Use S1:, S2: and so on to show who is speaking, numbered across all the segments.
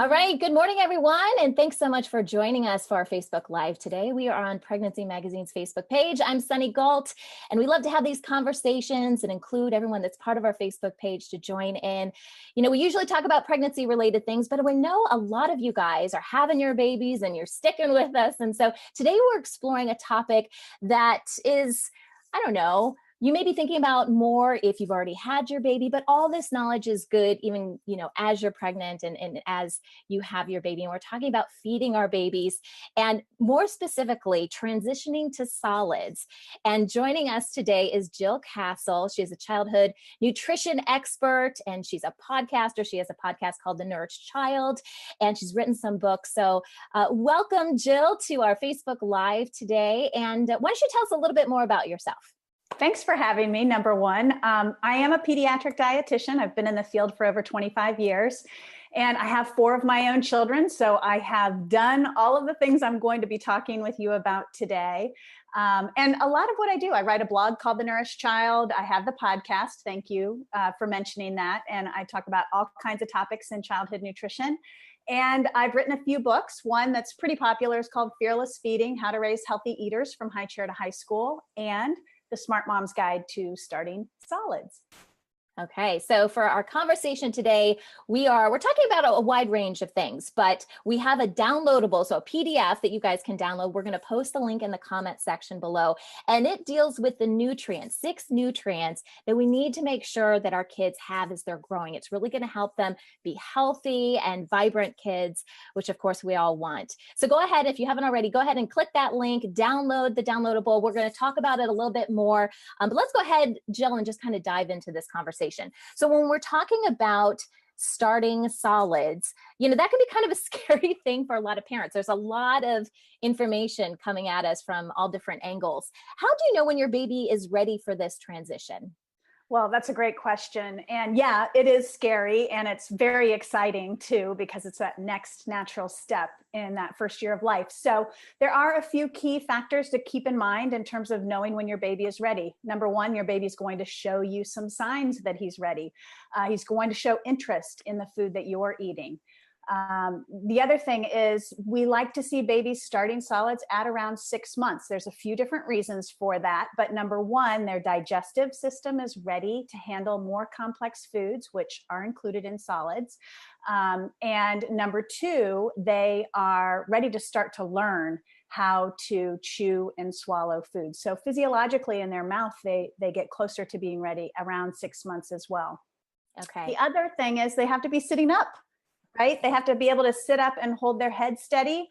S1: All right. Good morning, everyone. And thanks so much for joining us for our Facebook Live today. We are on Pregnancy Magazine's Facebook page. I'm Sunny Galt, and we love to have these conversations and include everyone that's part of our Facebook page to join in. You know, we usually talk about pregnancy related things, but we know a lot of you guys are having your babies and you're sticking with us. And so today we're exploring a topic that is, I don't know, you may be thinking about more if you've already had your baby, but all this knowledge is good even, as you're pregnant and as you have your baby. And we're talking about feeding our babies and more specifically, transitioning to solids. And joining us today is Jill Castle. She is a childhood nutrition expert and she's a podcaster. She has a podcast called The Nourished Child, and she's written some books. So welcome, Jill, to our Facebook Live today. And why don't you tell us a little bit more about yourself?
S2: Thanks for having me, number one. I am a pediatric dietitian. I've been in the field for over 25 years, and I have 4 of my own children. So I have done all of the things I'm going to be talking with you about today. And a lot of what I do, I write a blog called The Nourished Child. I have the podcast. Thank you for mentioning that. And I talk about all kinds of topics in childhood nutrition. And I've written a few books. One that's pretty popular is called Fearless Feeding: How to Raise Healthy Eaters from High Chair to High School, and The Smart Mom's Guide to Starting Solids.
S1: Okay, so for our conversation today, we're talking about a wide range of things, but we have a downloadable, so a PDF that you guys can download. We're going to post the link in the comment section below, and it deals with the nutrients, 6 nutrients that we need to make sure that our kids have as they're growing. It's really going to help them be healthy and vibrant kids, which of course we all want. So go ahead, if you haven't already, go ahead and click that link, download the downloadable. We're going to talk about it a little bit more, but let's go ahead, Jill, and just kind of dive into this conversation. So when we're talking about starting solids, that can be kind of a scary thing for a lot of parents. There's a lot of information coming at us from all different angles. How do you know when your baby is ready for this transition?
S2: Well, that's a great question. And yeah, it is scary, and it's very exciting too, because it's that next natural step in that first year of life. So there are a few key factors to keep in mind in terms of knowing when your baby is ready. Number one, your baby's going to show you some signs that he's ready. He's going to show interest in the food that you're eating. The other thing is we like to see babies starting solids at around 6 months. There's a few different reasons for that, but number one, their digestive system is ready to handle more complex foods, which are included in solids. And number two, they are ready to start to learn how to chew and swallow food. So physiologically in their mouth, they get closer to being ready around 6 months as well.
S1: Okay.
S2: The other thing is they have to be sitting up. Right? They have to be able to sit up and hold their head steady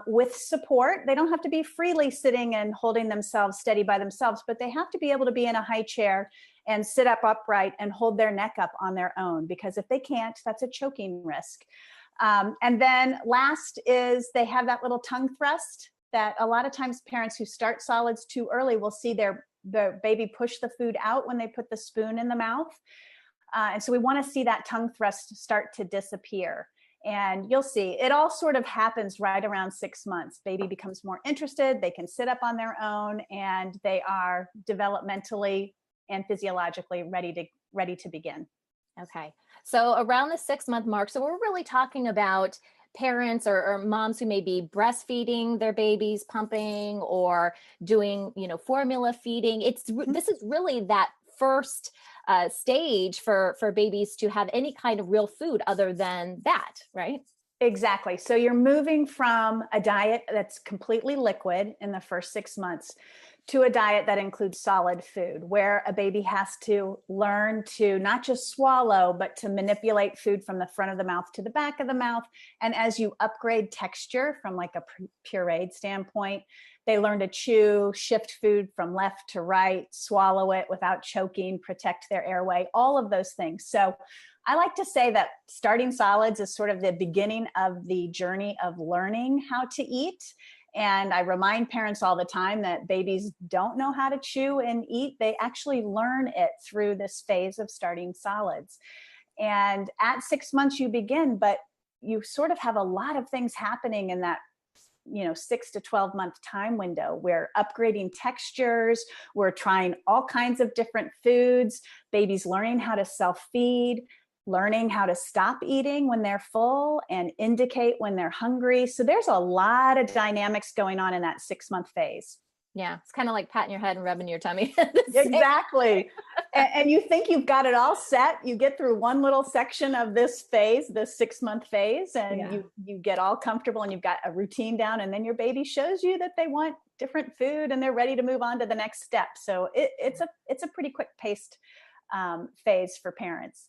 S2: with support. They don't have to be freely sitting and holding themselves steady by themselves, but they have to be able to be in a high chair and sit up upright and hold their neck up on their own, because if they can't, that's a choking risk. And then last is they have that little tongue thrust that a lot of times parents who start solids too early will see the baby push the food out when they put the spoon in the mouth. And so we want to see that tongue thrust start to disappear. And you'll see it all sort of happens right around 6 months. Baby becomes more interested, they can sit up on their own, and they are developmentally and physiologically ready to begin.
S1: Okay. So around the 6-month mark, so we're really talking about parents or moms who may be breastfeeding their babies, pumping, or doing, formula feeding. This is really that first stage for babies to have any kind of real food other than that, right?
S2: Exactly. So you're moving from a diet that's completely liquid in the first 6 months to a diet that includes solid food, where a baby has to learn to not just swallow, but to manipulate food from the front of the mouth to the back of the mouth. And as you upgrade texture from like a pureed standpoint, they learn to chew, shift food from left to right, swallow it without choking, protect their airway, all of those things. So I like to say that starting solids is sort of the beginning of the journey of learning how to eat. And I remind parents all the time that babies don't know how to chew and eat. They actually learn it through this phase of starting solids. And at 6 months you begin, but you sort of have a lot of things happening in that 6 to 12 month time window. We're upgrading textures. We're trying all kinds of different foods. Babies learning how to self-feed. learning how to stop eating when they're full and indicate when they're hungry. So there's a lot of dynamics going on in that 6-month phase.
S1: Yeah, it's kind of like patting your head and rubbing your tummy.
S2: Exactly. And you think you've got it all set. You get through one little section of this phase, the 6-month phase, and you get all comfortable and you've got a routine down, and then your baby shows you that they want different food and they're ready to move on to the next step. So it's a pretty quick paced phase for parents.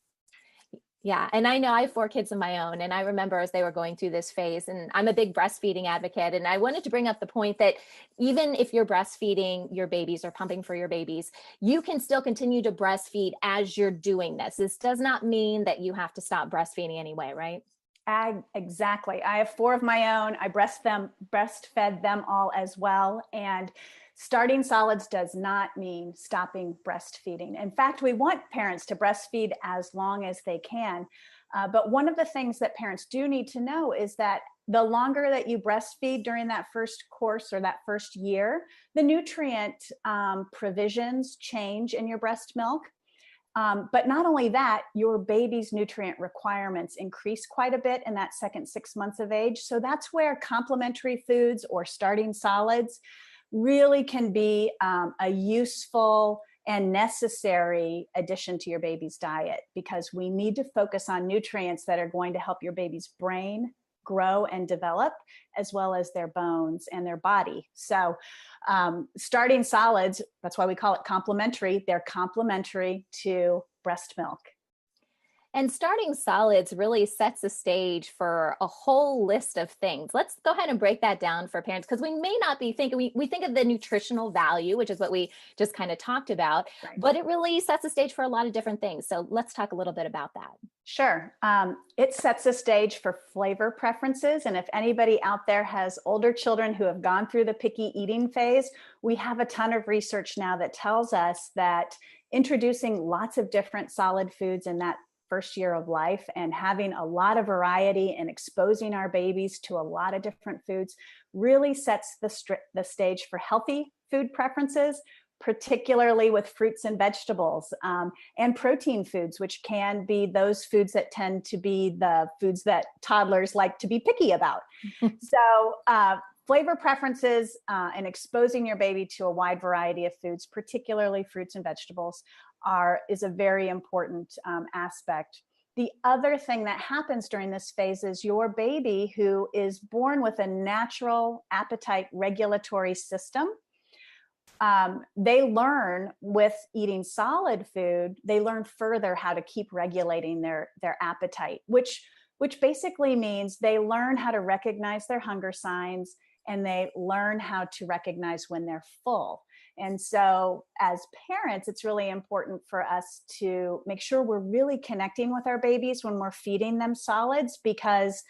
S1: Yeah. And I know I have 4 kids of my own. And I remember as they were going through this phase, and I'm a big breastfeeding advocate. And I wanted to bring up the point that even if you're breastfeeding your babies or pumping for your babies, you can still continue to breastfeed as you're doing this. This does not mean that you have to stop breastfeeding anyway, right?
S2: Exactly. I have 4 of my own. I breastfed them all as well. And starting solids does not mean stopping breastfeeding. In fact, we want parents to breastfeed as long as they can. But one of the things that parents do need to know is that the longer that you breastfeed during that first course or that first year, the nutrient provisions change in your breast milk. But not only that, your baby's nutrient requirements increase quite a bit in that second 6 months of age. So that's where complementary foods or starting solids really can be a useful and necessary addition to your baby's diet, because we need to focus on nutrients that are going to help your baby's brain grow and develop, as well as their bones and their body. So starting solids, that's why we call it complementary. They're complementary to breast milk.
S1: And starting solids really sets the stage for a whole list of things. Let's go ahead and break that down for parents, because we may not be thinking, we think of the nutritional value, which is what we just kind of talked about, right, but it really sets the stage for a lot of different things. So let's talk a little bit about that.
S2: Sure. It sets the stage for flavor preferences. And if anybody out there has older children who have gone through the picky eating phase, we have a ton of research now that tells us that introducing lots of different solid foods in that first year of life and having a lot of variety and exposing our babies to a lot of different foods really sets the stage for healthy food preferences, particularly with fruits and vegetables, and protein foods, which can be those foods that tend to be the foods that toddlers like to be picky about. So flavor preferences and exposing your baby to a wide variety of foods, particularly fruits and vegetables, is a very important aspect. The other thing that happens during this phase is your baby, who is born with a natural appetite regulatory system, they learn with eating solid food, they learn further how to keep regulating their appetite, which basically means they learn how to recognize their hunger signs, and they learn how to recognize when they're full. And so as parents, it's really important for us to make sure we're really connecting with our babies when we're feeding them solids, because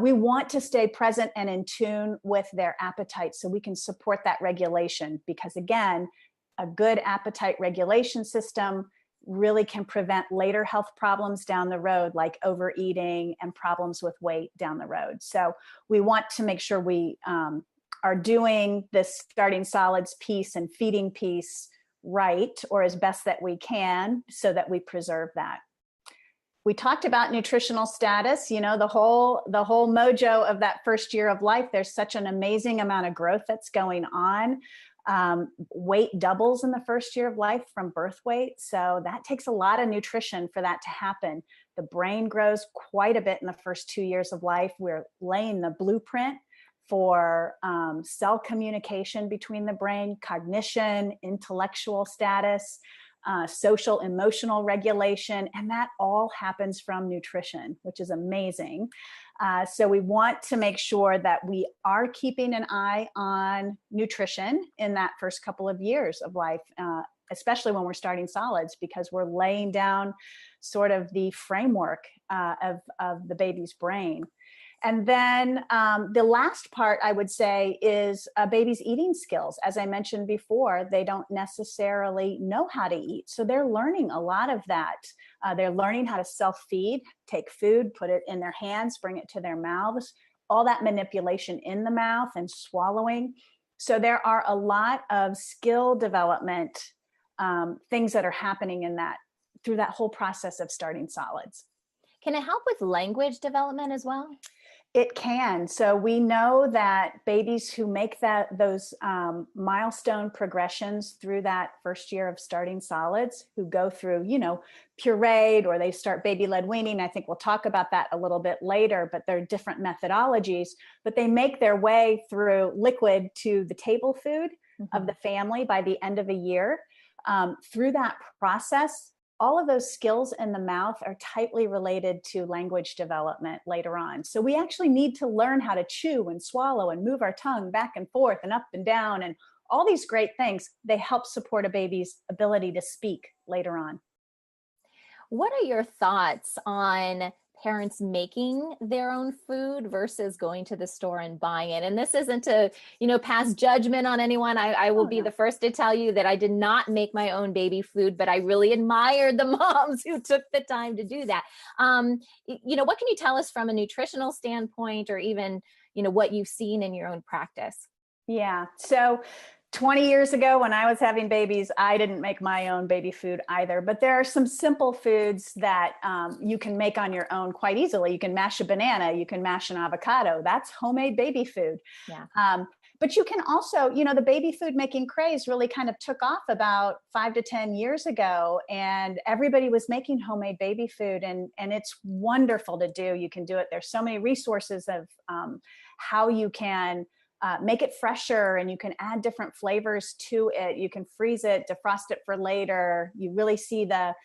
S2: we want to stay present and in tune with their appetite so we can support that regulation. Because again, a good appetite regulation system really can prevent later health problems down the road, like overeating and problems with weight down the road. So we want to make sure we are doing this starting solids piece and feeding piece right, or as best that we can, so that we preserve that. We talked about nutritional status, the whole mojo of that first year of life. There's such an amazing amount of growth that's going on. Weight doubles in the first year of life from birth weight. So that takes a lot of nutrition for that to happen. The brain grows quite a bit in the first 2 years of life. We're laying the blueprint for cell communication between the brain, cognition, intellectual status, social, emotional regulation, and that all happens from nutrition, which is amazing. So we want to make sure that we are keeping an eye on nutrition in that first couple of years of life, especially when we're starting solids, because we're laying down sort of the framework of the baby's brain. And then the last part, I would say, is a baby's eating skills. As I mentioned before, they don't necessarily know how to eat. So they're learning a lot of that. They're learning how to self-feed, take food, put it in their hands, bring it to their mouths, all that manipulation in the mouth and swallowing. So there are a lot of skill development things that are happening in that through that whole process of starting solids.
S1: Can it help with language development as well?
S2: It can. So we know that babies who make those milestone progressions through that first year of starting solids, who go through, pureed, or they start baby-led weaning. I think we'll talk about that a little bit later, but there are different methodologies, but they make their way through liquid to the table food of the family by the end of a year. Through that process, all of those skills in the mouth are tightly related to language development later on. So we actually need to learn how to chew and swallow and move our tongue back and forth and up and down, and all these great things. They help support a baby's ability to speak later on.
S1: What are your thoughts on parents making their own food versus going to the store and buying it? And this isn't to, pass judgment on anyone. I will be the first to tell you that I did not make my own baby food, but I really admired the moms who took the time to do that. What can you tell us from a nutritional standpoint, or even, what you've seen in your own practice?
S2: Yeah. So 20 years ago, when I was having babies, I didn't make my own baby food either, but there are some simple foods that you can make on your own quite easily. You can mash a banana, you can mash an avocado. That's homemade baby food.
S1: Yeah.
S2: But you can also, the baby food making craze really kind of took off about 5 to 10 years ago, and everybody was making homemade baby food, and it's wonderful to do. You can do it. There's so many resources of how you can make it fresher, and you can add different flavors to it. You can freeze it, defrost it for later. You really see the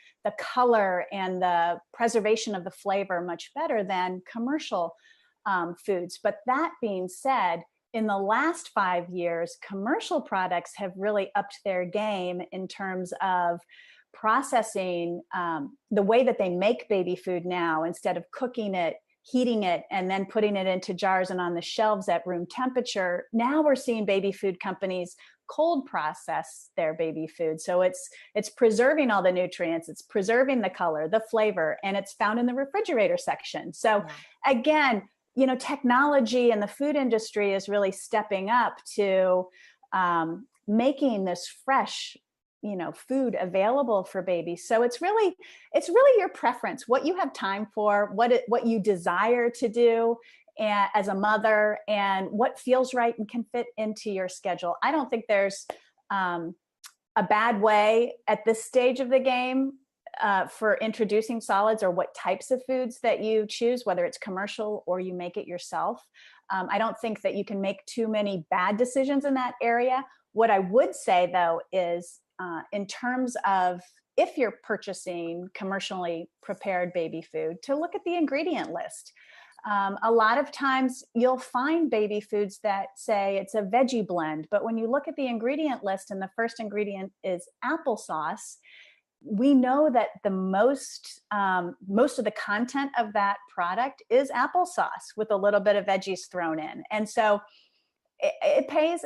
S2: color and the preservation of the flavor much better than commercial foods. But that being said, in the last 5 years, commercial products have really upped their game in terms of processing the way that they make baby food now. Instead of cooking it, heating it, and then putting it into jars and on the shelves at room temperature, now we're seeing baby food companies cold process their baby food. So it's preserving all the nutrients, it's preserving the color, the flavor, and it's found in the refrigerator section. So again, technology and the food industry is really stepping up to making this fresh food available for babies. So it's really your preference, what you have time for, what you desire to do as a mother, and what feels right and can fit into your schedule. I don't think there's a bad way at this stage of the game for introducing solids, or what types of foods that you choose, whether it's commercial or you make it yourself. I don't think that you can make too many bad decisions in that area. What I would say, though, is in terms of if you're purchasing commercially prepared baby food, to look at the ingredient list. A lot of times you'll find baby foods that say it's a veggie blend, but when you look at the ingredient list and the first ingredient is applesauce, we know that the most of the content of that product is applesauce with a little bit of veggies thrown in. And so it pays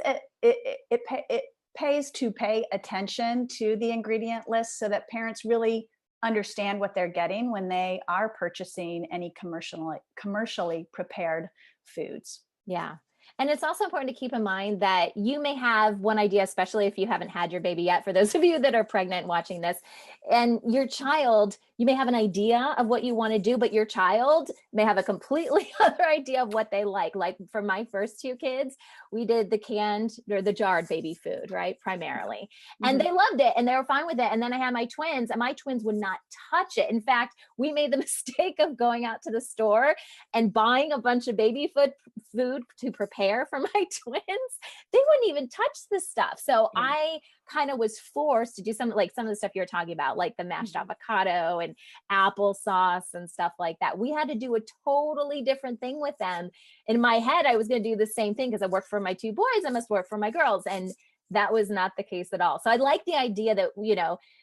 S2: to pay attention to the ingredient list, so that parents really understand what they're getting when they are purchasing any commercially prepared foods.
S1: Yeah. And it's also important to keep in mind that you may have one idea, especially if you haven't had your baby yet, for those of you that are pregnant watching this, and your child, you may have an idea of what you want to do, but your child may have a completely other idea of what they like. Like for my first 2 kids, we did the canned or the jarred baby food, right? Primarily. And they loved it and they were fine with it. And then I had my twins, and my twins would not touch it. In fact, we made the mistake of going out to the store and buying a bunch of baby food to prepare for my twins. They wouldn't even touch this stuff. So I kind of was forced to do some of the stuff you're talking about, like the mashed avocado and applesauce and stuff like that. We had to do a totally different thing with them. In my head, I was going to do the same thing because I work for my 2 boys. I must work for my girls. And that was not the case at all. So I like the idea that,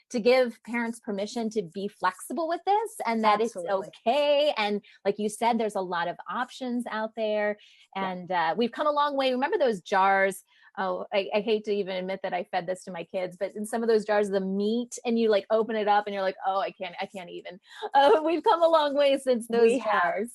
S1: to give parents permission to be flexible with this, and that it's okay. And like you said, there's a lot of options out there, and we've come a long way. Remember those jars Oh, I hate to even admit that I fed this to my kids, but in some of those jars, the meat, and you like open it up and you're like, oh, I can't even. We've come a long way since those
S2: We have.
S1: jars.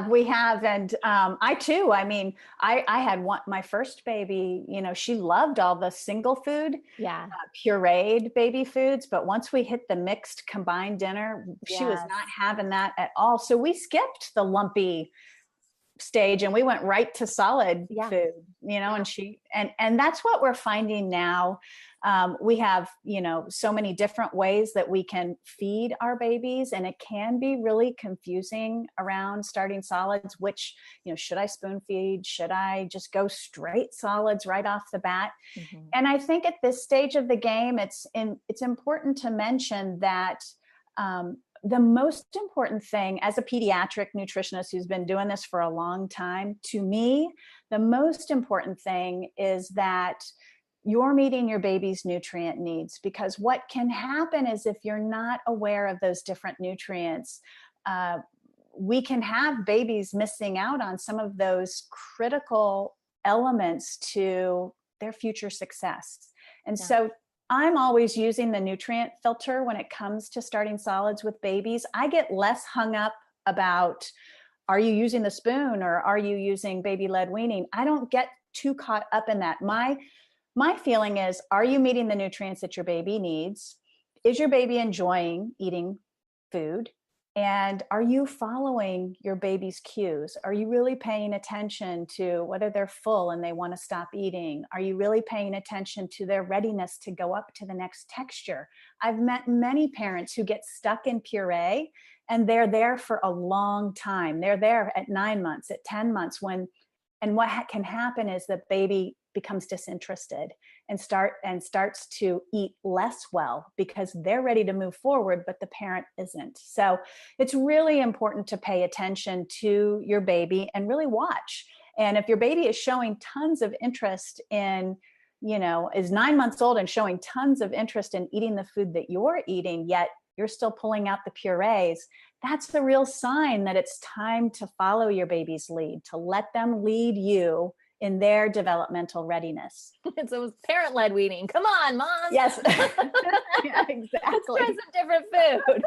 S2: We have. And I too, I mean, I had my first baby, she loved all the single food,
S1: Yeah.
S2: pureed baby foods. But once we hit the mixed combined dinner, she was
S1: Yes.
S2: not having that at all. So we skipped the lumpy stage and we went right to solid
S1: Yeah.
S2: food, and that's what we're finding now. We have, so many different ways that we can feed our babies, and it can be really confusing around starting solids, which, should I spoon feed? Should I just go straight solids right off the bat?
S1: Mhm.
S2: And I think at this stage of the game, it's important to mention that the most important thing, as a pediatric nutritionist who's been doing this for a long time, to me, the most important thing is that you're meeting your baby's nutrient needs. Because what can happen is, if you're not aware of those different nutrients, we can have babies missing out on some of those critical elements to their future success. And
S1: Yeah.
S2: so I'm always using the nutrient filter when it comes to starting solids with babies. I get less hung up about, are you using the spoon or are you using baby led weaning? I don't get too caught up in that. My feeling is, are you meeting the nutrients that your baby needs? Is your baby enjoying eating food? And are you following your baby's cues? Are you really paying attention to whether they're full and they want to stop eating? Are you really paying attention to their readiness to go up to the next texture? I've met many parents who get stuck in puree, and they're there for a long time. They're there at 9 months, at 10 months, and what can happen is the baby becomes disinterested and starts to eat less well because they're ready to move forward, but the parent isn't. So it's really important to pay attention to your baby and really watch. And if your baby is showing tons of interest in, is 9 months old and showing tons of interest in eating the food that you're eating, yet you're still pulling out the purees, that's the real sign that it's time to follow your baby's lead, to let them lead you in their developmental readiness.
S1: It's almost parent-led weaning. Come on, moms.
S2: Yes. Yeah,
S1: Let's
S2: exactly.
S1: try some different food.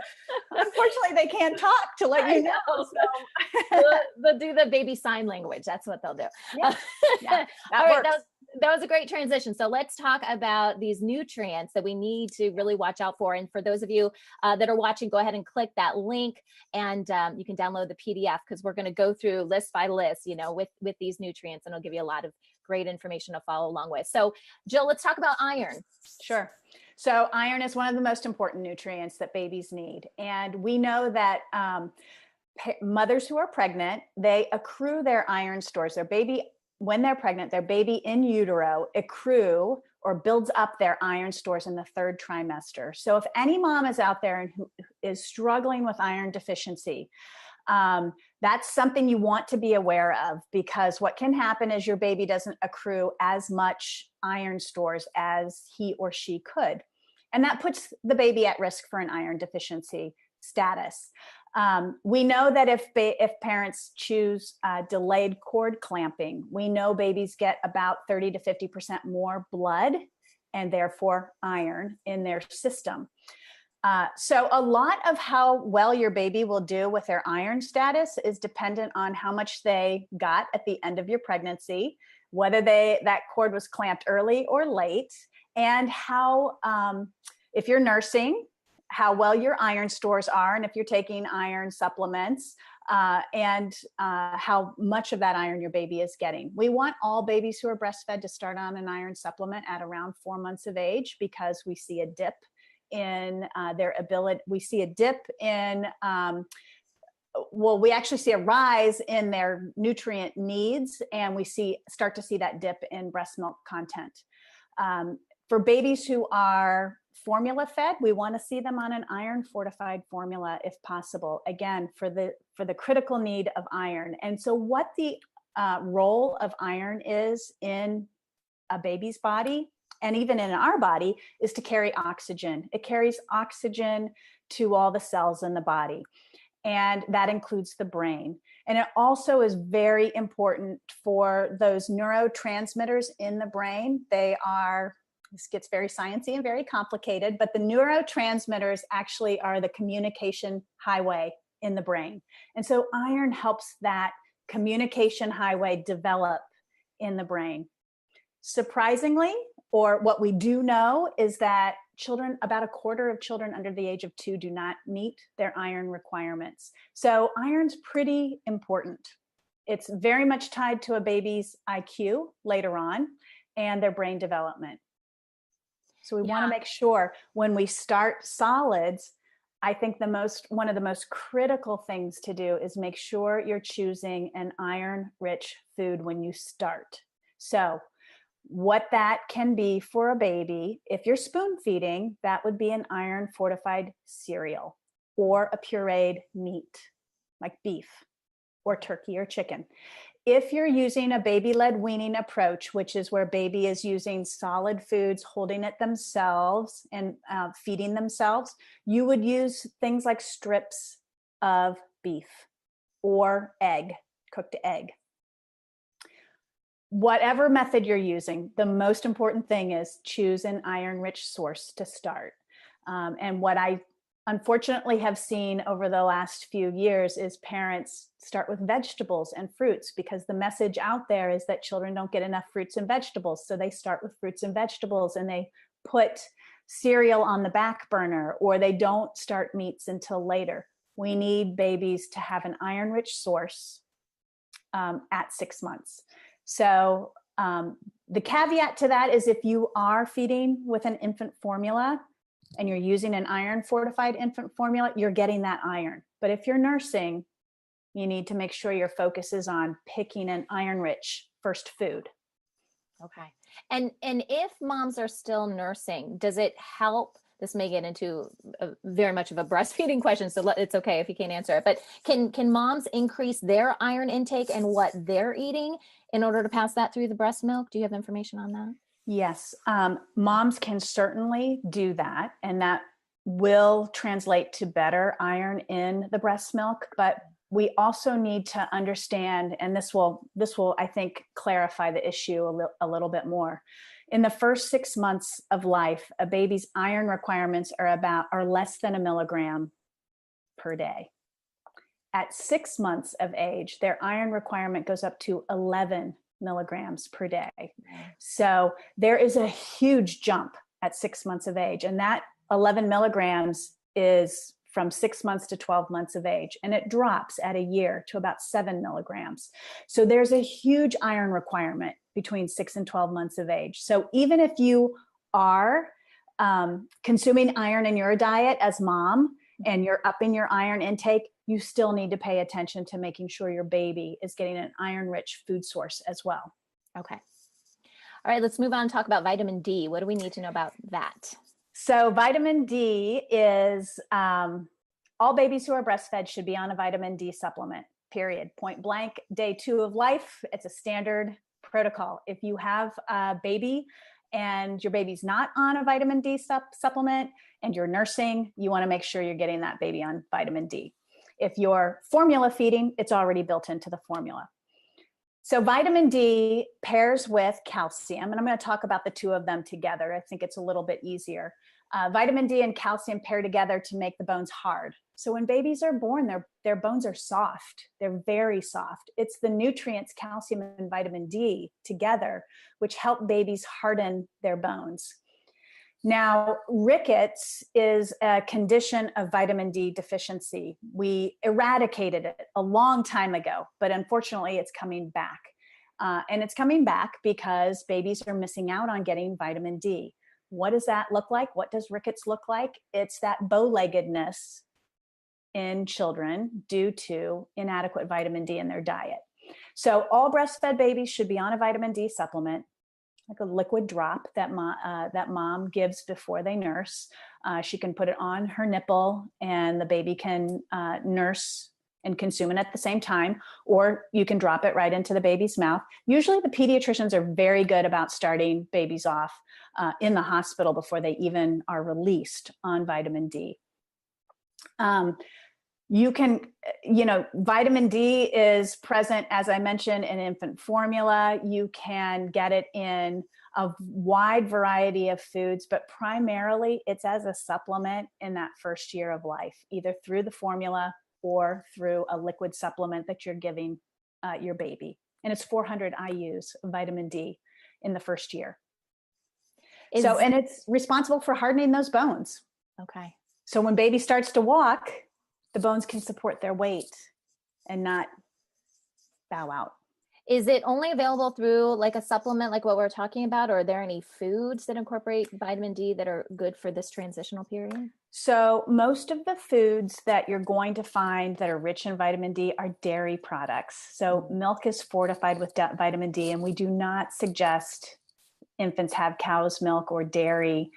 S2: Unfortunately, they can't talk to let you know. So.
S1: They'll do the baby sign language. That's what they'll do.
S2: Yeah, that
S1: All right,
S2: works.
S1: that was a great transition. So let's talk about these nutrients that we need to really watch out for. And for those of you that are watching, go ahead and click that link, and you can download the PDF, because we're going to go through list by list, with these nutrients, and it'll give you a lot of great information to follow along with. So Jill, let's talk about iron.
S2: Sure. So iron is one of the most important nutrients that babies need. And we know that mothers who are pregnant, they accrue their iron stores. When they're pregnant, their baby in utero accrue or builds up their iron stores in the 3rd trimester. So if any mom is out there and who is struggling with iron deficiency, that's something you want to be aware of, because what can happen is your baby doesn't accrue as much iron stores as he or she could. And that puts the baby at risk for an iron deficiency status. We know that if parents choose delayed cord clamping, we know babies get about 30 to 50% more blood and therefore iron in their system. So a lot of how well your baby will do with their iron status is dependent on how much they got at the end of your pregnancy, whether that cord was clamped early or late, and how, if you're nursing, how well your iron stores are, and if you're taking iron supplements, and how much of that iron your baby is getting. We want all babies who are breastfed to start on an iron supplement at around 4 months of age, because we see a dip in their ability. We see a dip in, we actually see a rise in their nutrient needs, and we start to see that dip in breast milk content. For babies who are formula fed, we want to see them on an iron fortified formula if possible, again, for the critical need of iron. And so what the role of iron is in a baby's body, and even in our body, is to carry oxygen. It carries oxygen to all the cells in the body, and that includes the brain. And it also is very important for those neurotransmitters in the brain. This gets very sciencey and very complicated, but the neurotransmitters actually are the communication highway in the brain. And so iron helps that communication highway develop in the brain. Surprisingly, or what we do know, is that about a quarter of children under the age of 2 do not meet their iron requirements. So iron's pretty important. It's very much tied to a baby's IQ later on and their brain development. So we want to make sure when we start solids, I think one of the most critical things to do is make sure you're choosing an iron-rich food when you start. So what that can be for a baby, if you're spoon feeding, that would be an iron fortified cereal or a pureed meat like beef or turkey or chicken. If you're using a baby-led weaning approach, which is where baby is using solid foods, holding it themselves and feeding themselves, you would use things like strips of beef or cooked egg. Whatever method you're using, the most important thing is choose an iron-rich source to start. And what I unfortunately have seen over the last few years is parents start with vegetables and fruits, because the message out there is that children don't get enough fruits and vegetables. So they start with fruits and vegetables and they put cereal on the back burner, or they don't start meats until later. We need babies to have an iron-rich source at 6 months. So the caveat to that is if you are feeding with an infant formula and you're using an iron fortified infant formula, you're getting that iron. But if you're nursing, you need to make sure your focus is on picking an iron-rich first food.
S1: Okay. And if moms are still nursing, does it help? This may get into very much of a breastfeeding question, so it's okay if you can't answer it. But can moms increase their iron intake and what they're eating in order to pass that through the breast milk? Do you have information on that?
S2: Yes, moms can certainly do that, and that will translate to better iron in the breast milk. But we also need to understand, and this will I think clarify the issue a little bit more. In the first 6 months of life, a baby's iron requirements are less than 1 milligram per day. At 6 months of age, their iron requirement goes up to 11 milligrams per day. So there is a huge jump at 6 months of age, and that 11 milligrams is from 6 months to 12 months of age, and it drops at a year to about 7 milligrams. So there's a huge iron requirement between 6 and 12 months of age. So even if you are consuming iron in your diet as mom and you're upping your iron intake, you still need to pay attention to making sure your baby is getting an iron-rich food source as well.
S1: Okay. All right, let's move on and talk about vitamin D. What do we need to know about that?
S2: So vitamin D is, all babies who are breastfed should be on a vitamin D supplement, period. Point blank, day 2 of life, it's a standard protocol. If you have a baby and your baby's not on a vitamin D supplement and you're nursing, you want to make sure you're getting that baby on vitamin D. If you're formula feeding, it's already built into the formula. So vitamin D pairs with calcium, and I'm going to talk about the two of them together. I think it's a little bit easier. Vitamin D and calcium pair together to make the bones hard. So when babies are born, their bones are soft. They're very soft. It's the nutrients, calcium and vitamin D together, which help babies harden their bones. Now, rickets is a condition of vitamin D deficiency. We eradicated it a long time ago, but unfortunately it's coming back. And it's coming back because babies are missing out on getting vitamin D. What does that look like? What does rickets look like? It's that bow-leggedness in children due to inadequate vitamin D in their diet. So all breastfed babies should be on a vitamin D supplement, like a liquid drop that mom gives before they nurse. She can put it on her nipple and the baby can nurse and consume it at the same time, or you can drop it right into the baby's mouth. Usually the pediatricians are very good about starting babies off in the hospital before they even are released on vitamin D. You can, vitamin D is present, as I mentioned, in infant formula. You can get it in a wide variety of foods, but primarily it's as a supplement in that first year of life, either through the formula or through a liquid supplement that you're giving your baby. And it's 400 IUs of vitamin D in the first year. And it's responsible for hardening those bones.
S1: Okay.
S2: So when baby starts to walk, the bones can support their weight and not bow out.
S1: Is it only available through like a supplement like what we're talking about, or are there any foods that incorporate vitamin D that are good for this transitional period?
S2: So most of the foods that you're going to find that are rich in vitamin D are dairy products. So milk is fortified with vitamin D, and we do not suggest infants have cow's milk or dairy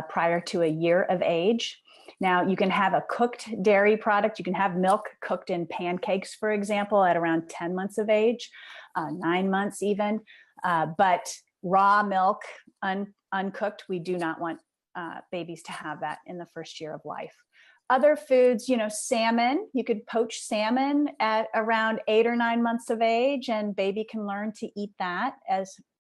S2: prior to a year of age. Now, you can have a cooked dairy product. You can have milk cooked in pancakes, for example, at around 10 months of age, 9 months even. But raw milk, uncooked, we do not want babies to have that in the first year of life. Other foods, salmon, you could poach salmon at around 8 or 9 months of age, and baby can learn to eat that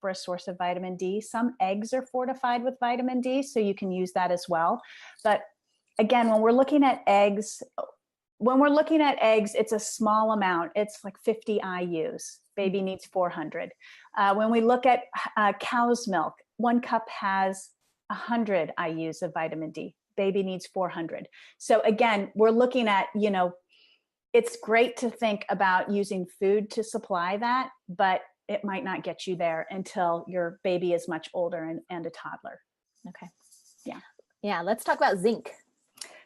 S2: for a source of vitamin D. Some eggs are fortified with vitamin D, so you can use that as well. But again, when we're looking at eggs, it's a small amount. It's like 50 IUs. Baby needs 400. When we look at cow's milk, 1 cup has 100 IUs of vitamin D. Baby needs 400. So again, we're looking at, it's great to think about using food to supply that, but it might not get you there until your baby is much older and a toddler.
S1: Okay.
S2: Yeah.
S1: Yeah. Let's talk about zinc.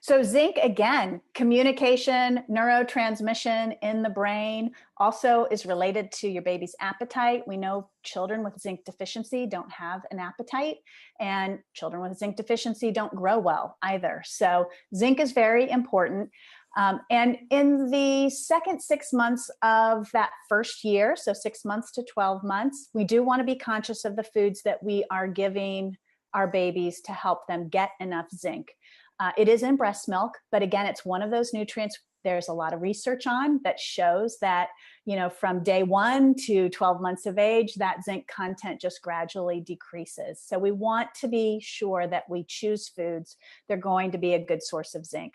S2: So zinc, again, communication, neurotransmission in the brain, also is related to your baby's appetite. We know children with zinc deficiency don't have an appetite, and children with zinc deficiency don't grow well either. So zinc is very important. And in the second 6 months of that first year, so 6 months to 12 months, we do want to be conscious of the foods that we are giving our babies to help them get enough zinc. It is in breast milk, but again, it's one of those nutrients there's a lot of research on that shows that, from day 1 to 12 months of age, that zinc content just gradually decreases. So we want to be sure that we choose foods that are going to be a good source of zinc.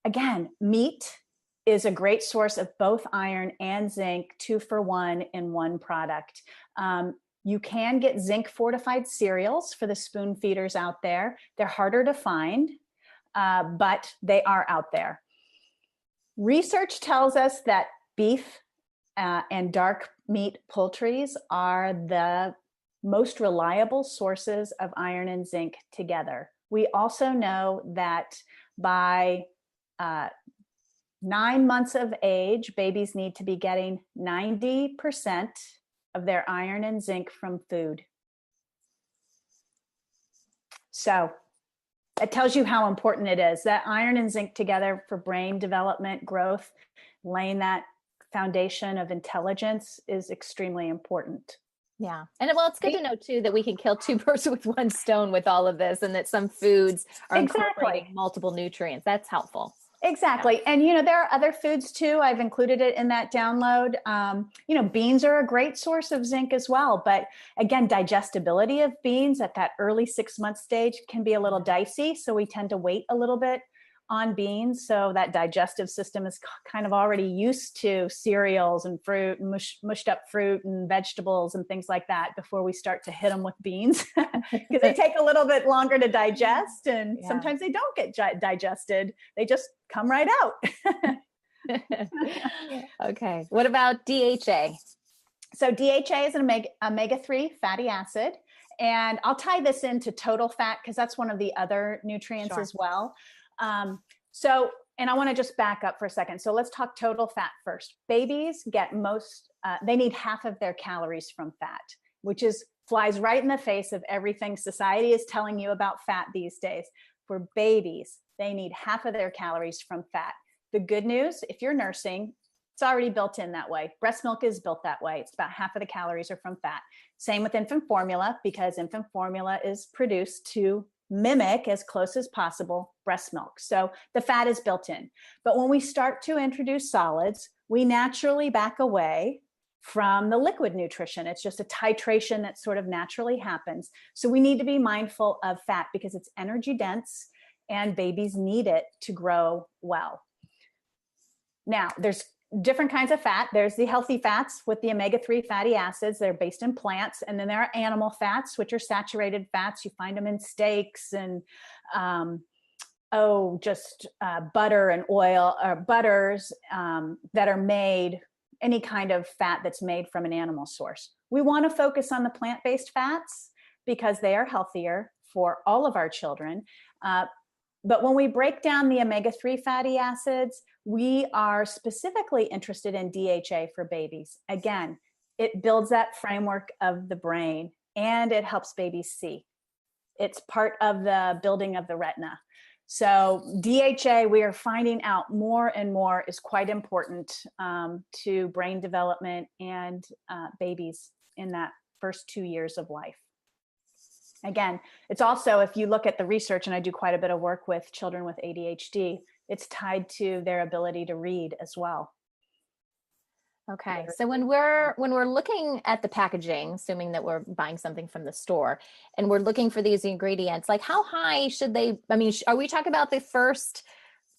S2: Again, meat is a great source of both iron and zinc, 2 for 1 in one product. You can get zinc fortified cereals for the spoon feeders out there. They're harder to find, but they are out there. Research tells us that beef and dark meat poultries are the most reliable sources of iron and zinc together. We also know that by 9 months of age, babies need to be getting 90% of their iron and zinc from food. So it tells you how important it is. That iron and zinc together for brain development, growth, laying that foundation of intelligence is extremely important.
S1: Yeah. And it's good to know too that we can kill 2 birds with 1 stone with all of this, and that some foods are incorporating multiple nutrients. That's helpful.
S2: Exactly. Yeah. And, there are other foods too. I've included it in that download. Beans are a great source of zinc as well. But again, digestibility of beans at that early 6-month stage can be a little dicey. So we tend to wait a little bit on beans. So that digestive system is kind of already used to cereals and fruit, mushed up fruit and vegetables and things like that before we start to hit them with beans, because they take a little bit longer to digest, and sometimes they don't get digested. They just come right out.
S1: Okay. What about DHA?
S2: So DHA is an omega-3 fatty acid. And I'll tie this into total fat because that's one of the other nutrients as well. And I want to just back up for a second. So let's talk total fat first. Babies get they need half of their calories from fat, which flies right in the face of everything society is telling you about fat these days. For babies, they need half of their calories from fat. The good news, if you're nursing, it's already built in that way. Breast milk is built that way. It's about half of the calories are from fat. Same with infant formula, because infant formula is produced to mimic as close as possible breast milk. So the fat is built in. But when we start to introduce solids, we naturally back away from the liquid nutrition. It's just a titration that sort of naturally happens. So we need to be mindful of fat because it's energy dense and babies need it to grow well. Now, there's different kinds of fat. There's the healthy fats with the omega-3 fatty acids. They're based in plants. And then there are animal fats, which are saturated fats. You find them in steaks and butter and oil, or butters that are made, any kind of fat that's made from an animal source. We want to focus on the plant-based fats because they are healthier for all of our children. But when we break down the omega-3 fatty acids, we are specifically interested in DHA for babies. Again, it builds that framework of the brain and it helps babies see. It's part of the building of the retina. So DHA, we are finding out more and more, is quite important to brain development and babies in that first 2 years of life. Again, it's also, if you look at the research, and I do quite a bit of work with children with ADHD, it's tied to their ability to read as well.
S1: Okay. So when we're looking at the packaging, assuming that we're buying something from the store and we're looking for these ingredients, like how high should they, I mean, are we talking about the first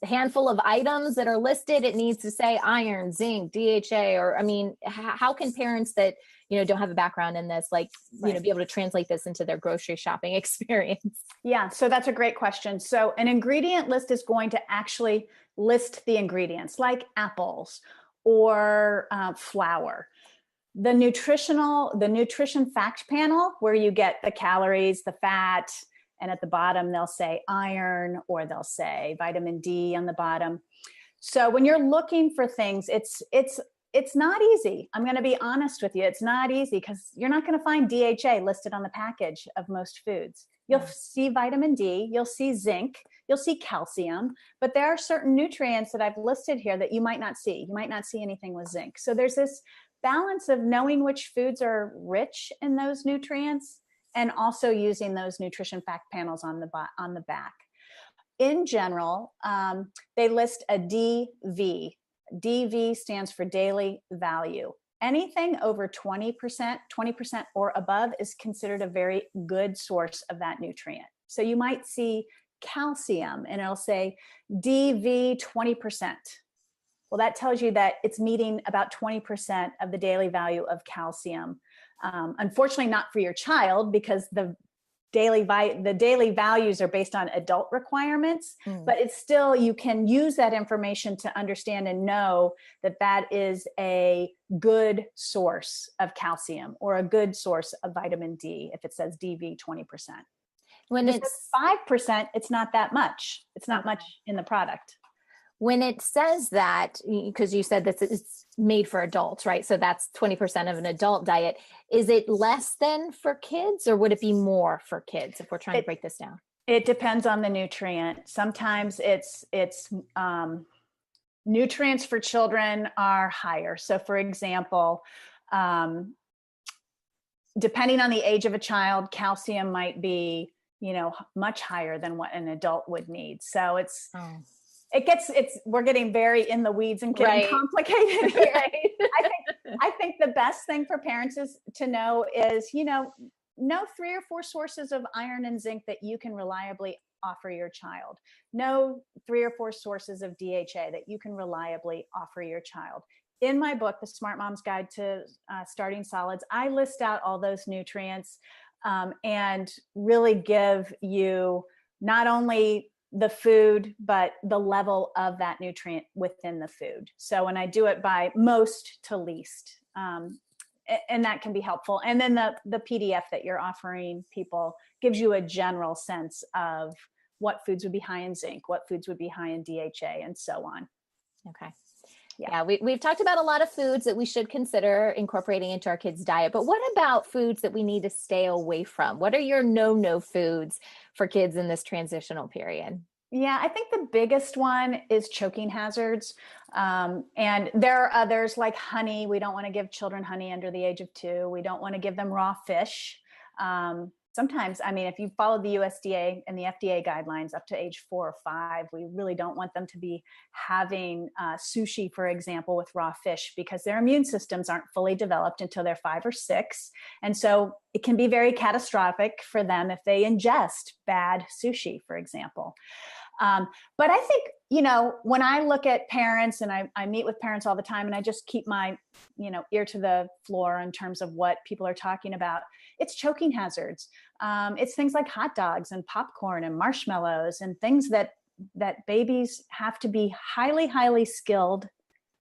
S1: handful of items that are listed? It needs to say iron, zinc, DHA, or, I mean, how can parents that, don't have a background in this, like, be able to translate this into their grocery shopping experience?
S2: Yeah. So that's a great question. So an ingredient list is going to actually list the ingredients like apples or flour. The nutrition fact panel, where you get the calories, the fat, and at the bottom they'll say iron, or they'll say vitamin D on the bottom. So when you're looking for things, it's not easy. I'm going to be honest with you. It's not easy because you're not going to find DHA listed on the package of most foods. You'll see vitamin D, you'll see zinc, you'll see calcium, but there are certain nutrients that I've listed here that you might not see. You might not see anything with zinc. So there's this balance of knowing which foods are rich in those nutrients and also using those nutrition fact panels on the back. In general, they list a DV. DV stands for daily value. Anything over 20% or above is considered a very good source of that nutrient. So you might see calcium and it'll say DV 20%. Well, that tells you that it's meeting about 20% of the daily value of calcium. Unfortunately, not for your child because the daily values are based on adult requirements, but it's still, you can use that information to understand and know that that is a good source of calcium or a good source of vitamin D if it says DV 20%. When it's 5%, it's not that much. It's not much in the product.
S1: When it says that, because you said that it's made for adults, right? So that's 20% of an adult diet. Is it less than for kids, or would it be more for kids if we're trying to break this down?
S2: It depends on the nutrient. Sometimes it's nutrients for children are higher. So for example, depending on the age of a child, calcium might be, much higher than what an adult would need. So we're getting very in the weeds and getting complicated here. Right. I think the best thing for parents is to know is, know 3 or 4 sources of iron and zinc that you can reliably offer your child. Know 3 or 4 sources of DHA that you can reliably offer your child. In my book, The Smart Mom's Guide to Starting Solids, I list out all those nutrients and really give you not only the food, but the level of that nutrient within the food. So when I do it by most to least, and that can be helpful. And then the PDF that you're offering people gives you a general sense of what foods would be high in zinc, what foods would be high in DHA, and so on.
S1: Okay. Yeah, we've talked about a lot of foods that we should consider incorporating into our kids' diet, but what about foods that we need to stay away from? What are your no foods for kids in this transitional period?
S2: Yeah, I think the biggest one is choking hazards. And there are others like honey. We don't want to give children honey under the age of 2. We don't want to give them raw fish. sometimes, I mean, if you follow the USDA and the FDA guidelines up to age 4 or 5, we really don't want them to be having sushi, for example, with raw fish, because their immune systems aren't fully developed until they're 5 or 6. And so it can be very catastrophic for them if they ingest bad sushi, for example. But I think, when I look at parents, and I meet with parents all the time, and I just keep my, ear to the floor in terms of what people are talking about, it's choking hazards. It's things like hot dogs and popcorn and marshmallows and things that babies have to be highly, highly skilled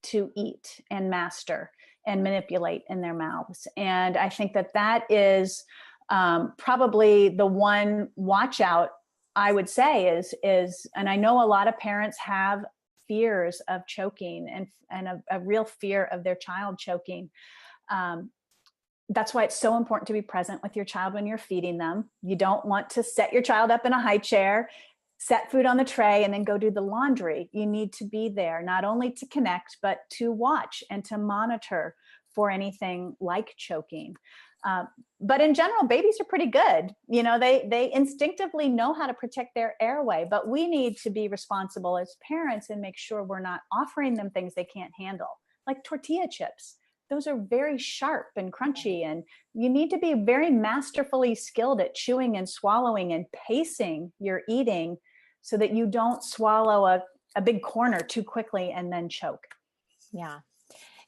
S2: to eat and master and manipulate in their mouths. And I think that is probably the one watch out I would say is, and I know a lot of parents have fears of choking and a real fear of their child choking. That's why it's so important to be present with your child when you're feeding them. You don't want to set your child up in a high chair, set food on the tray, and then go do the laundry. You need to be there, not only to connect, but to watch and to monitor for anything like choking. But in general, babies are pretty good. They instinctively know how to protect their airway, but we need to be responsible as parents and make sure we're not offering them things they can't handle, like tortilla chips. Those are very sharp and crunchy, and you need to be very masterfully skilled at chewing and swallowing and pacing your eating so that you don't swallow a big corner too quickly and then choke.
S1: Yeah.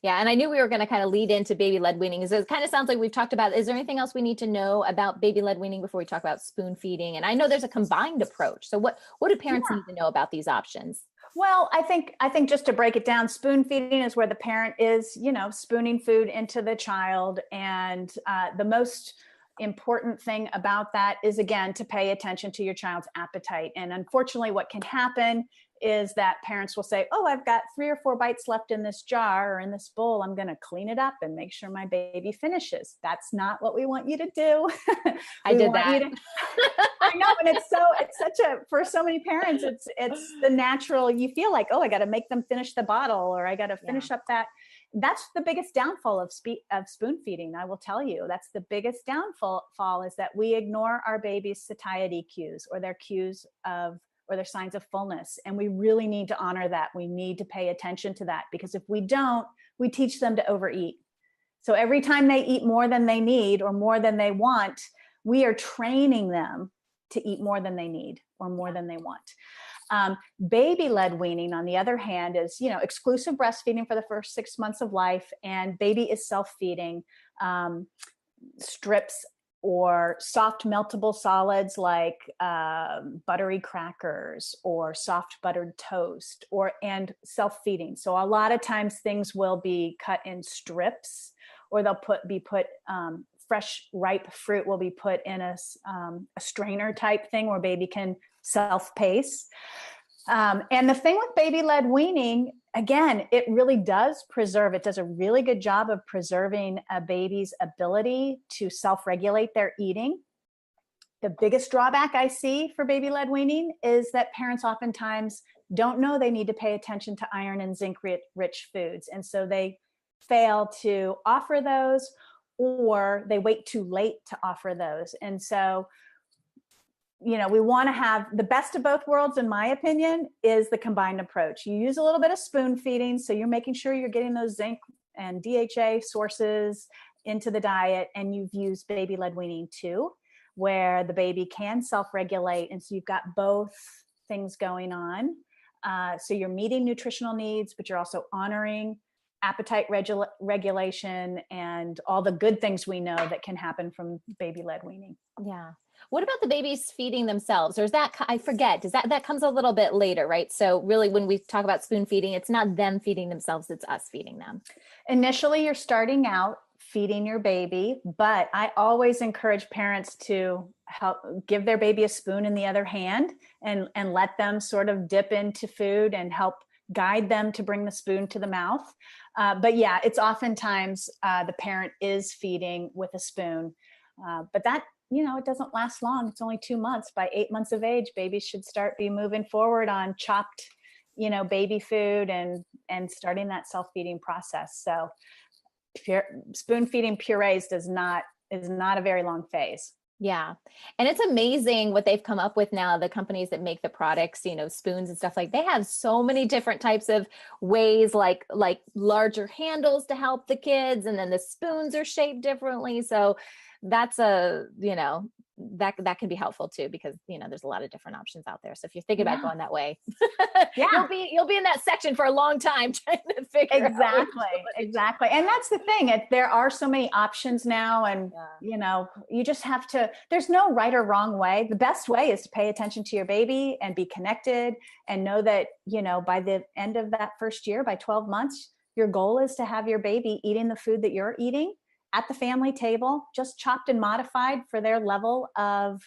S1: Yeah. And I knew we were going to kind of lead into baby led weaning. So it kind of sounds like we've talked about, is there anything else we need to know about baby led weaning before we talk about spoon feeding? And I know there's a combined approach. So what do parents need to know about these options?
S2: Well, I think just to break it down, spoon feeding is where the parent is, spooning food into the child. And the most important thing about that is, again, to pay attention to your child's appetite. And unfortunately, what can happen is that parents will say, oh, I've got 3 or 4 bites left in this jar or in this bowl. I'm going to clean it up and make sure my baby finishes. That's not what we want you to do.
S1: I did that.
S2: I know. And it's such for so many parents, it's the natural, you feel like, oh, I got to make them finish the bottle, or I got to finish up that. That's the biggest downfall of spoon feeding. I will tell you, that's the biggest downfall is that we ignore our baby's satiety cues or their cues or their signs of fullness. And we really need to honor that. We need to pay attention to that, because if we don't, we teach them to overeat. So every time they eat more than they need or more than they want, we are training them to eat more than they need or more than they want. Baby-led weaning, on the other hand, is, exclusive breastfeeding for the first 6 months of life, and baby is self-feeding. Strips or soft meltable solids like buttery crackers or soft buttered toast, and self-feeding. So a lot of times things will be cut in strips, or they'll be put fresh ripe fruit will be put in a strainer type thing where baby can self-pace. And the thing with baby-led weaning, again, it really does a really good job of preserving a baby's ability to self-regulate their eating. The biggest drawback I see for baby-led weaning is that parents oftentimes don't know they need to pay attention to iron and zinc rich foods. And so they fail to offer those, or they wait too late to offer those. And so, we want to have the best of both worlds, in my opinion, is the combined approach. You use a little bit of spoon feeding, so you're making sure you're getting those zinc and DHA sources into the diet, and you've used baby-led weaning too, where the baby can self-regulate, and so you've got both things going on. So you're meeting nutritional needs, but you're also honoring appetite regulation and all the good things we know that can happen from baby-led weaning.
S1: Yeah. What about the babies feeding themselves? Or is that, I forget, that comes a little bit later, right? So really when we talk about spoon feeding, it's not them feeding themselves, it's us feeding them.
S2: Initially, you're starting out feeding your baby, but I always encourage parents to help give their baby a spoon in the other hand and let them sort of dip into food and help guide them to bring the spoon to the mouth. But yeah, it's oftentimes the parent is feeding with a spoon. But that, it doesn't last long. It's only 2 months. By 8 months of age, babies should start be moving forward on chopped, baby food and starting that self-feeding process. So spoon feeding purees is not a very long phase.
S1: Yeah. And it's amazing what they've come up with now, the companies that make the products, spoons and stuff, like they have so many different types of ways, like larger handles to help the kids. And then the spoons are shaped differently. So that's that can be helpful too, because there's a lot of different options out there. So if you're thinking about
S2: Yeah.
S1: going that way,
S2: Yeah.
S1: you'll be in that section for a long time trying to figure out.
S2: Exactly. And that's the thing. There are so many options now, and
S1: Yeah.
S2: you just have to, there's no right or wrong way. The best way is to pay attention to your baby and be connected, and know that, by the end of that first year, by 12 months, your goal is to have your baby eating the food that you're eating at the family table, just chopped and modified for their level of,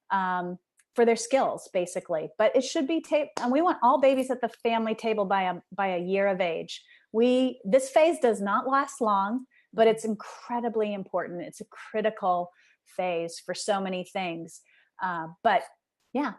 S2: for their skills, basically. But it should be and we want all babies at the family table by a year of age. This phase does not last long, but it's incredibly important. It's a critical phase for so many things. But yeah,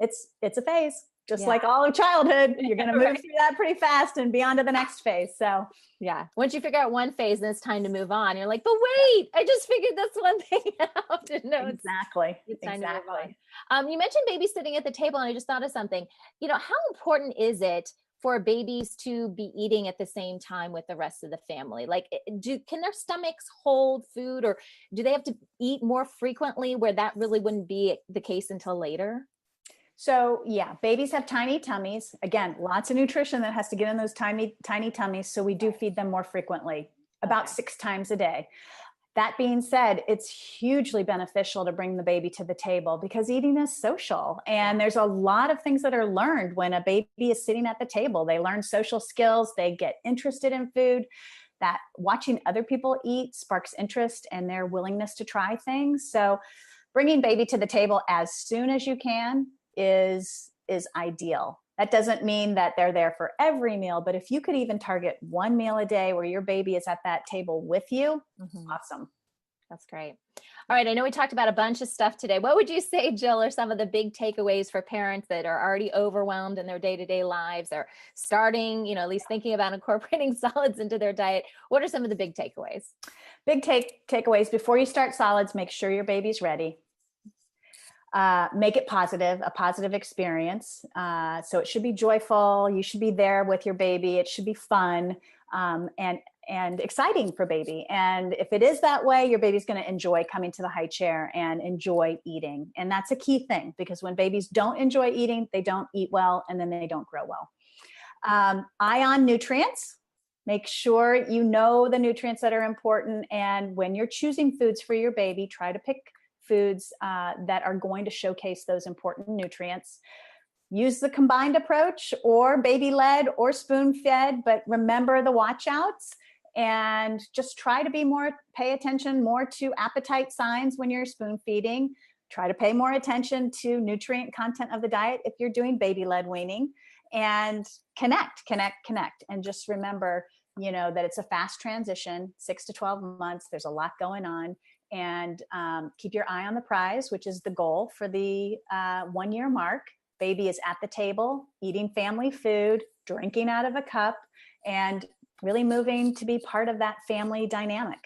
S2: it's a phase. Just like all of childhood, you're going to move through that pretty fast and be on to the next phase. So
S1: yeah, once you figure out one phase, then it's time to move on. You're like, but wait, I just figured this one thing out. No,
S2: exactly.
S1: It's time to move on. You mentioned babies sitting at the table, and I just thought of something. How important is it for babies to be eating at the same time with the rest of the family? Like, can their stomachs hold food, or do they have to eat more frequently where that really wouldn't be the case until later?
S2: So yeah, babies have tiny tummies. Again, lots of nutrition that has to get in those tiny tummies. So we do feed them more frequently, about 6 times a day. That being said, it's hugely beneficial to bring the baby to the table, because eating is social. And there's a lot of things that are learned when a baby is sitting at the table. They learn social skills, they get interested in food. That watching other people eat sparks interest and their willingness to try things. So bringing baby to the table as soon as you can is ideal. That doesn't mean that they're there for every meal, but if you could even target one meal a day where your baby is at that table with you, awesome.
S1: That's great. All right. I know we talked about a bunch of stuff today. What would you say, Jill, are some of the big takeaways for parents that are already overwhelmed in their day-to-day lives, or starting, at least thinking about incorporating solids into their diet? What are some of the big takeaways?
S2: Big takeaways. Before you start solids, make sure your baby's ready. Make it a positive experience. So it should be joyful. You should be there with your baby. It should be fun and exciting for baby. And if it is that way, your baby's going to enjoy coming to the high chair and enjoy eating. And that's a key thing, because when babies don't enjoy eating, they don't eat well, and then they don't grow well. Eye on nutrients. Make sure you know the nutrients that are important. And when you're choosing foods for your baby, try to pick foods that are going to showcase those important nutrients. Use the combined approach, or baby led or spoon fed, but remember the watch outs, and just try to pay attention more to appetite signs when you're spoon feeding. Try to pay more attention to nutrient content of the diet if you're doing baby led weaning, and connect. And just remember, that it's a fast transition, 6 to 12 months. There's a lot going on. And keep your eye on the prize, which is the goal for the 1 year mark. Baby is at the table, eating family food, drinking out of a cup, and really moving to be part of that family dynamic.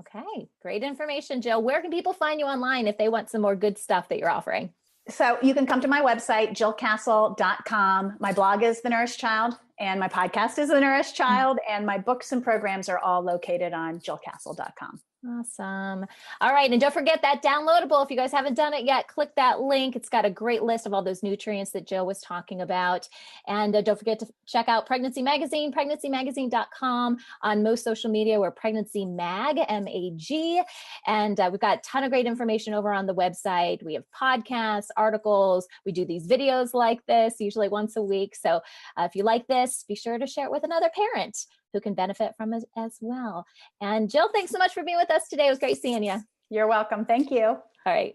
S1: Okay, great information, Jill. Where can people find you online if they want some more good stuff that you're offering?
S2: So you can come to my website, jillcastle.com. My blog is The Nourished Child, and my podcast is The Nourished Child, and my books and programs are all located on jillcastle.com.
S1: Awesome. All right. And don't forget that downloadable. If you guys haven't done it yet, click that link. It's got a great list of all those nutrients that Jill was talking about. And don't forget to check out Pregnancy Magazine, pregnancy-magazine.com. On most social media, we're Pregnancy Mag, M-A-G. And we've got a ton of great information over on the website. We have podcasts, articles. We do these videos like this, usually once a week. So if you like this, be sure to share it with another parent who can benefit from it as well. And Jill, thanks so much for being with us today. It was great seeing you.
S2: You're welcome. Thank you.
S1: All right.